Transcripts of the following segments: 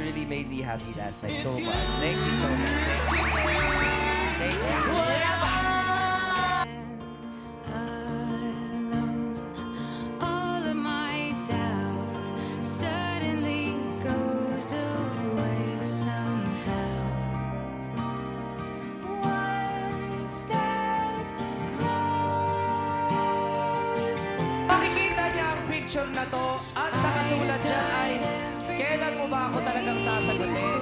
Really made me happy last night so much. Thank you so much. Thank you. All of my doubt suddenly goes away somehow. One step closer. Makikita niya ang picture na to at nakasulat dyan ay kailan mo ba ako talagang sasagutin?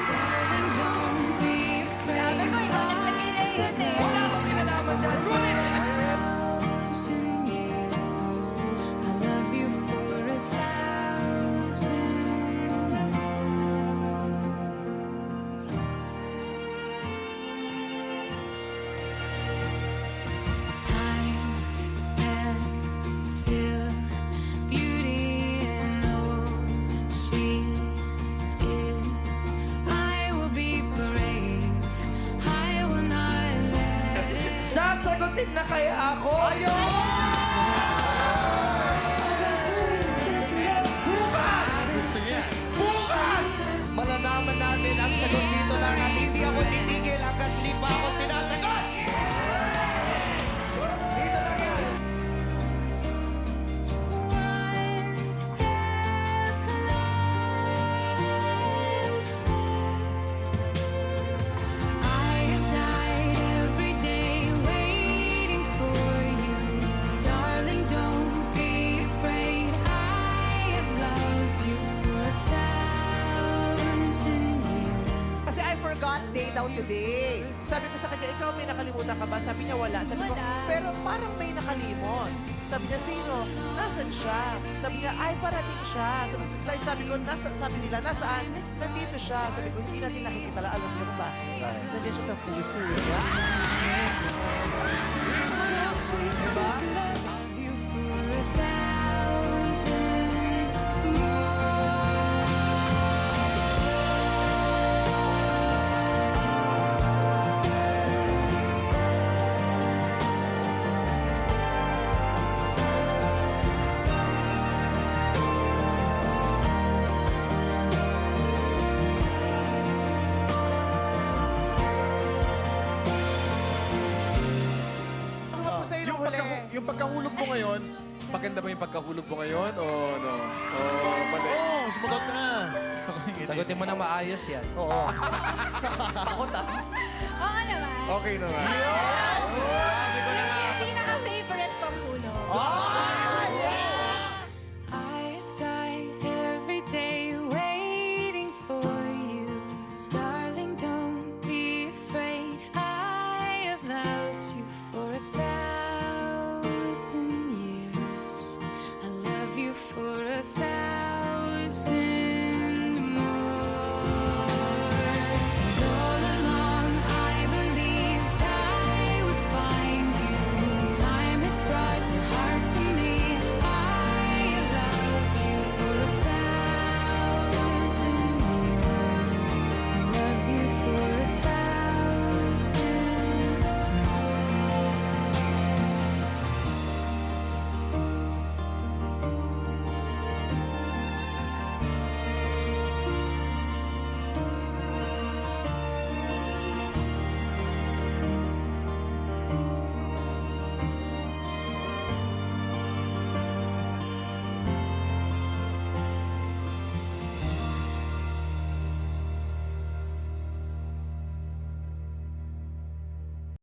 Darling, don't be afraid. Sabi ko, ikaw naglagay na yun eh. Wala akong kinalaman dyan. Thousand years, I love you for 1,000 more. Time stands still, beauty in all she is. I will be brave, I will not let it. Sasagutin na kaya ako? Gusto niya. Bukas! Malalaman natin ang sagot dito lang at hindi ako titigil hanggat hindi pa ako sinasagot! Dito lang yan. One step closer. I have died every day waiting for you. Darling, don't be afraid. I have loved you for 1,000 years. Kasi I forgot day daw today. Sabi ko sa kanya, ikaw may nakalimutan ka ba? Sabi niya, wala. Sabi ko, Wala. pero parang may nakalimot. Sabi niya, sino? Nasaan siya? Sabi niya, ay, parating siya. Sabi ko, sabi nila, nasaan? Nandito siya. Sabi ko, hindi natin nakikita. Alam niyo kung bakit? Nandiyan siya sa puso. Love you for 1,000 more. Suwag mo sa ilong huli. Yung pagkahulog mo ngayon, maganda ba yung pagkahulog mo ngayon o ano? O mali? Oo, sumagot na nga. Sagutin mo na maayos yan. Oo. Takot ah. Oo naman. Okay naman. Sabi ko na nga